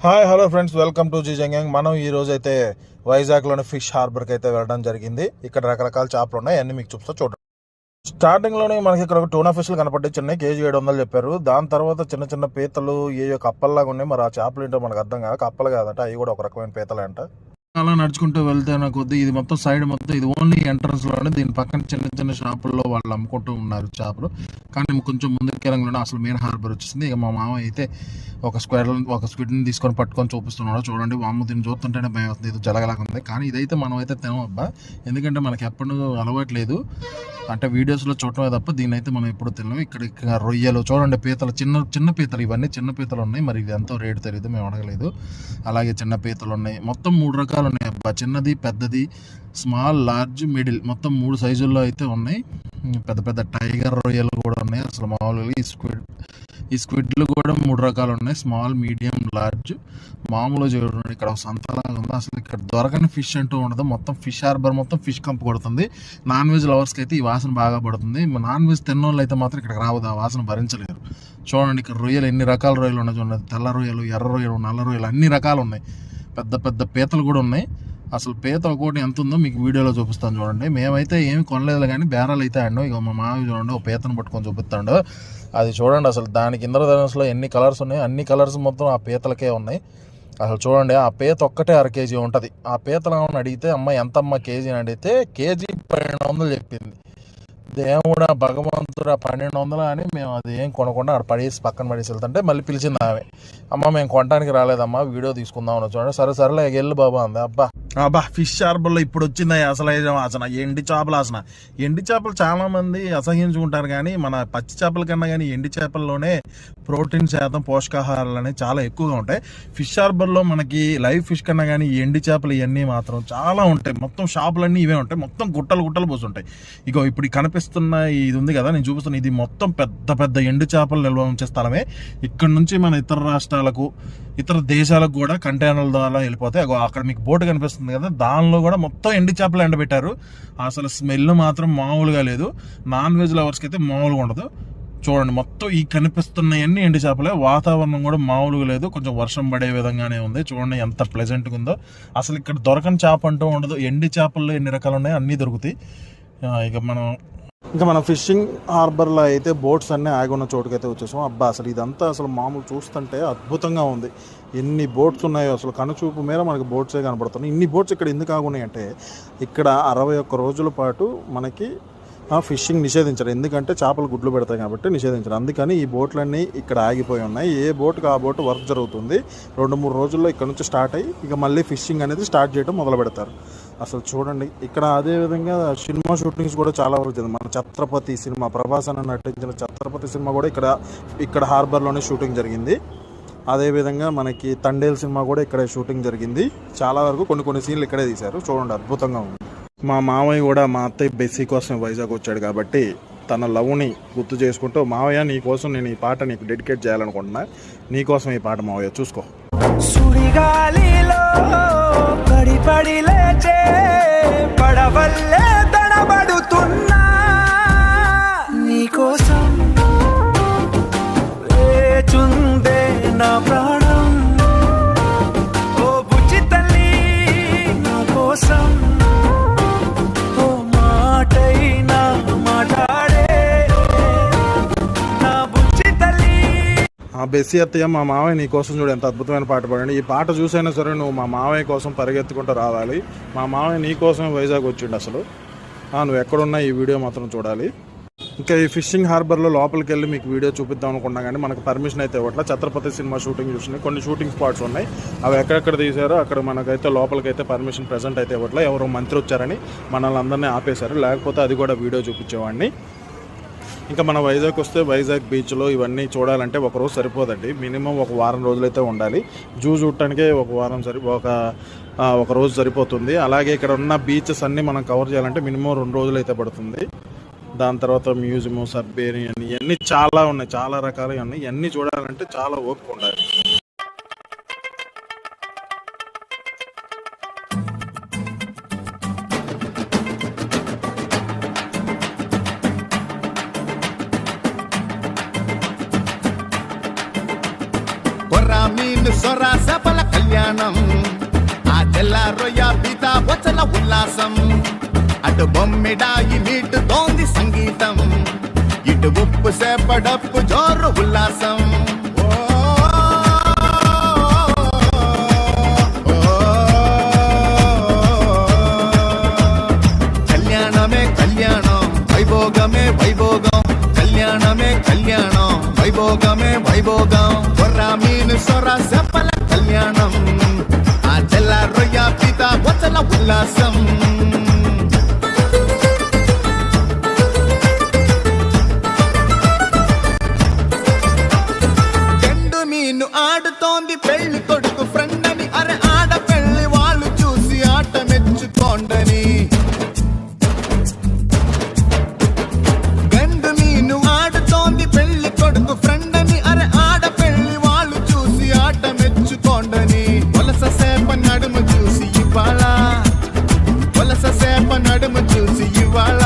Hi hello friends, welcome to జీ జంగ్యాంగ్. మనం ఈ రోజు అయితే వైజాగ్లోని ఫిష్ హార్బర్కి అయితే వెళ్ళడం జరిగింది. ఇక్కడ రకరకాల చేపలు ఉన్నాయి, అన్ని మీకు చూపిస్తా చూడండి. స్టార్టింగ్లోనే మనకి ఇక్కడ టూనా ఫిష్లు కనపడ్డాయి, చిన్న కేజీ 700 చెప్పారు. దాని తర్వాత చిన్న చిన్న పీతలు ఏ కప్పల్లాగా ఉన్నాయి. మరి ఆ చేపలు ఏంటో మనకు అర్థం కాదు, కప్పలు కాదట, అవి కూడా ఒక రకమైన పీతలే అంట. అలా నడుచుకుంటూ వెళ్తే కొద్ది ఇది మొత్తం సైడ్ మొత్తం ఇది ఓన్లీ ఎంట్రన్స్ లోనే, దీని పక్కన చిన్న చిన్న షాపుల్లో వాళ్ళు అమ్ముకుంటూ ఉన్నారు చేపలు. కానీ కొంచెం ముందుకు కెరంలోనే అసలు మెయిన్ హార్బర్ వచ్చేసింది. ఇక మా మామ అయితే ఒక స్క్విడ్ని తీసుకొని పట్టుకొని చూపిస్తున్నాడు. చూడండి, అమ్మ దీన్ని చూస్తుంటేనే భయం అవుతుంది, ఇది జలగలాగా ఉంది. కానీ ఇదైతే మనం అయితే తినమబ్బా, ఎందుకంటే మనకి ఎప్పుడు అలవాట్లేదు, అంటే వీడియోస్లో చూడటమే తప్ప దీని అయితే మనం ఎప్పుడు తిన్నాము. ఇక్కడ రొయ్యలు చూడండి, పీతలు, చిన్న చిన్న పీతలు, ఇవన్నీ చిన్న పీతలు ఉన్నాయి. మరి ఇది ఎంతో రేటు తెలియదు, మేము అడగలేదు. అలాగే చిన్న పీతలు ఉన్నాయి, మొత్తం 3 రకాలు ఉన్నాయి అబ్బా. చిన్నది, పెద్దది, స్మాల్, లార్జ్, మిడిల్, మొత్తం 3 సైజుల్లో అయితే ఉన్నాయి. పెద్ద పెద్ద టైగర్ రొయ్యలు కూడా ఉన్నాయి. అసలు మామూలుగా ఈ స్క్విడ్లు కూడా 3 రకాలు ఉన్నాయి, స్మాల్, మీడియం, లార్జ్. మామూలుగా చూడండి, ఇక్కడ సంతలాగా ఉంది. అసలు ఇక్కడ దొరకని ఫిష్ అంటూ ఉండదు. మొత్తం ఫిష్ హార్బర్ మొత్తం ఫిష్ కంపు కొడుతుంది. నాన్ వెజ్ లవర్స్కి అయితే ఈ వాసన బాగా పడుతుంది. నాన్ వెజ్ తిన్నోళ్ళు అయితే మాత్రం ఇక్కడికి రావద్దు, ఆ వాసన భరించలేరు. చూడండి, ఇక్కడ రొయ్యలు ఎన్ని రకాల రొయ్యలు ఉన్నాయి చూడండి. తెల్ల రొయ్యలు, ఎర్ర రొయ్యలు, నల్ల రొయ్యలు, అన్ని రకాలు ఉన్నాయి. పెద్ద పెద్ద పీతలు కూడా ఉన్నాయి. అసలు పీత ఒక్కోటి ఎంత ఉందో మీకు వీడియోలో చూపిస్తాను చూడండి. మేమైతే ఏమి కొనలేదు, కానీ బేరాలు అయితే ఆడినాం. ఇక మా మావి చూడండి, ఒక పీతను పట్టుకొని చూపిస్తాడు. అది చూడండి, అసలు దానికి ఇంద్రధనుస్సులో ఎన్ని కలర్స్ ఉన్నాయి, అన్ని కలర్స్ మొత్తం ఆ పీతలకే ఉన్నాయి. అసలు చూడండి, ఆ పీత ఒక్కటే 1/2 కేజీ ఉంటుంది. ఆ పీతలు అడిగితే అమ్మ ఎంతమ్మ కేజీ అని అడిగితే కేజీ 1200 చెప్పింది. దేవుడా భగవంతుడా, 1200 అని మేము అది ఏం కొనకుండా అక్కడ పక్కన పడేసి వెళ్తుంటే మళ్ళీ పిలిచింది ఆమె. అమ్మ మేము కొనడానికి రాలేదమ్మా, వీడియో తీసుకుందాం అని చూడండి. సరేలే వెళ్ళు బాబా అంది. అబ్బా ఫిష్ హార్బర్లో ఇప్పుడు వచ్చింది అసలు వాసన, ఎండి చేపల వాసన. ఎండి చేపలు చాలా మంది అసహించుకుంటారు, కానీ మన పచ్చి చేపల కన్నా కానీ ఎండి చేపల్లోనే ప్రోటీన్ శాతం, పోషకాహారాలు అనేవి చాలా ఎక్కువగా ఉంటాయి. ఫిష్ హార్బర్లో మనకి లైవ్ ఫిష్ కన్నా కానీ ఎండి చేపలు ఇవన్నీ మాత్రం చాలా ఉంటాయి. మొత్తం షాపులన్నీ ఇవే ఉంటాయి, మొత్తం గుట్టలు పోతుంటాయి. ఇగో ఇప్పుడు కనిపిస్తున్న ఇది ఉంది కదా, నేను చూపిస్తున్నా, ఇది మొత్తం పెద్ద పెద్ద ఎండు చేపలు నిల్వ ఉంచే స్థలమే. ఇక్కడ నుంచి మన ఇతర రాష్ట్రాలకు, ఇతర దేశాలకు కూడా కంటైనర్ల ద్వారా వెళ్ళిపోతాయి. అక్కడ మీకు బోటు కనిపిస్తుంది కదా, దానిలో కూడా మొత్తం ఎండి చేపలు ఎండబెట్టారు. అసలు స్మెల్ మాత్రం మామూలుగా లేదు. నాన్ వెజ్ లవర్స్కి అయితే మామూలుగా ఉండదు. చూడండి, మొత్తం ఈ కనిపిస్తున్నాయన్నీ ఎండి చేపలే. వాతావరణం కూడా మామూలుగా లేదు, కొంచెం వర్షం పడే విధంగానే ఉంది. చూడండి ఎంత ప్లెజెంట్గా ఉందో. అసలు ఇక్కడ దొరకని చేప అంటూ ఉండదు. ఎండి చేపల్లో ఎన్ని రకాలు ఉన్నాయో అన్నీ దొరుకుతాయి. ఇంకా మనం ఫిషింగ్ హార్బర్లో అయితే బోట్స్ అన్నీ ఆగి ఉన్న చోటుకైతే వచ్చేసాం. అబ్బా అసలు ఇదంతా అసలు మామూలు చూస్తుంటే అద్భుతంగా ఉంది. ఎన్ని బోట్స్ ఉన్నాయో అసలు కనుచూపు మేర మనకి బోట్సే కనపడుతున్నాయి. ఇన్ని బోట్స్ ఇక్కడ ఎందుకు ఆగున్నాయి అంటే, ఇక్కడ 61 రోజుల పాటు మనకి ఫిషింగ్ నిషేధించారు. ఎందుకంటే చేపలు గుడ్లు పెడతాయి కాబట్టి నిషేధించారు. అందుకని ఈ బోట్లన్నీ ఇక్కడ ఆగిపోయి ఉన్నాయి. ఏ బోట్కి ఆ బోట్ వర్క్ జరుగుతుంది. 2-3 రోజుల్లో ఇక్కడ నుంచి స్టార్ట్ అయ్యి ఇక మళ్ళీ ఫిషింగ్ అనేది స్టార్ట్ చేయడం మొదలు పెడతారు. అసలు చూడండి, ఇక్కడ అదేవిధంగా సినిమా షూటింగ్స్ కూడా చాలా వరకు జరిగింది. మన ఛత్రపతి సినిమా, ప్రభాస్ అన్న నటించిన ఛత్రపతి సినిమా కూడా ఇక్కడ హార్బర్లోనే షూటింగ్ జరిగింది. అదేవిధంగా మనకి తండేల్ సినిమా కూడా ఇక్కడే షూటింగ్ జరిగింది. చాలా వరకు కొన్ని సీన్లు ఇక్కడే తీశారు. చూడండి, అద్భుతంగా ఉంది. మా మామయ్య కూడా మా అత్తయ్య బెస్సీ కోసం వైజాగ్ వచ్చాడు కాబట్టి తన లవ్ని గుర్తు చేసుకుంటూ, మావయ్య నీకోసం నేను ఈ పాట నీకు డెడికేట్ చేయాలనుకుంటున్నా, నీకోసం ఈ పాట మావయ్య చూసుకో. సుడిగాలిలో పడి లేచే పడవల్లే తడబడుతున్నా నీకోసం లేచుందే నా ప్రాణం, ఓ బుజ్జి తల్లి నా కోసం, ఓ మాటైనా మాట్లాడే నా బుజ్జి తల్లి. ఆ బెస్సీ అత్తయ్య, మా మావయ్య నీ కోసం చూడు ఎంత అద్భుతమైన పాట పాడండి. ఈ పాట చూసైనా సరే నువ్వు మా మావయ్య కోసం పరిగెత్తుకుంటూ రావాలి. మా మావయ్య నీ కోసమే వైజాగ్ వచ్చిండు. అసలు నువ్వు ఎక్కడున్నా ఈ వీడియో మాత్రం చూడాలి. ఇంకా ఈ ఫిషింగ్ హార్బర్లో లోపలికి వెళ్ళి మీకు వీడియో చూపిద్దాం అనుకున్నా కానీ మనకు పర్మిషన్ అయితే ఇవ్వట్లా. ఛత్రపతి సినిమా షూటింగ్ చూసినాయి, కొన్ని షూటింగ్ స్పాట్స్ ఉన్నాయి, అవి ఎక్కడెక్కడ తీశారో అక్కడ మనకైతే లోపలికైతే పర్మిషన్ ప్రెజెంట్ అయితే ఇవ్వట్లా. ఎవరో మంత్రి వచ్చారని మనల్ని అందరినీ ఆపేశారు, లేకపోతే అది కూడా వీడియో చూపించేవాడిని. ఇంకా మన వైజాగ్ వస్తే వైజాగ్ బీచ్లో ఇవన్నీ చూడాలంటే ఒకరోజు సరిపోదండి, మినిమం ఒక వారం రోజులైతే ఉండాలి. జూ చూడటానికే ఒక రోజు సరిపోతుంది. అలాగే ఇక్కడ ఉన్న బీచెస్ అన్నీ మనం కవర్ చేయాలంటే మినిమం 2 రోజులు అయితే పడుతుంది. దాని తర్వాత మ్యూజియం, సబ్బేరియన్, ఇవన్నీ చాలా ఉన్నాయి, చాలా రకాలుగా ఉన్నాయి. ఇవన్నీ చూడాలంటే చాలా ఓపిక ఉండాలి. సొరా సపల కళ్యాణం ఆ తెల్ల రొయ్య పీత బొచ్చల ఉల్లాసం అటు బొమ్మిడాయి నీటుతోంది సంగీతం ఇటు ఉప్పు సేపడప్పు జోరు ఉల్లాసం కళ్యాణమే కళ్యాణం వైభోగమే వైభోగం కళ్యాణమే కళ్యాణం వైభోగమే వైభోగం కొర్రా మీను సొర సెప్పల కళ్యాణం ఆ తెల్ల రొయ్య పీత బొచ్చల ఉల్లాసం మీను ఆడుతోంది పెళ్లి కొడుకు ఫ్రెండ్ అని అరే ఆడ పెళ్లి వాళ్ళు చూసి ఆట మెచ్చుకోండని గండు మీను ఆడుతోంది పెళ్లి కొడుకు ఫ్రెండ్ అని అరే ఆడ పెళ్లి వాళ్ళు చూసి ఆట మెచ్చుకోండని వలస సేప నడుము చూసి ఇవాళ వలస సేప నడుము చూసి ఇవాళ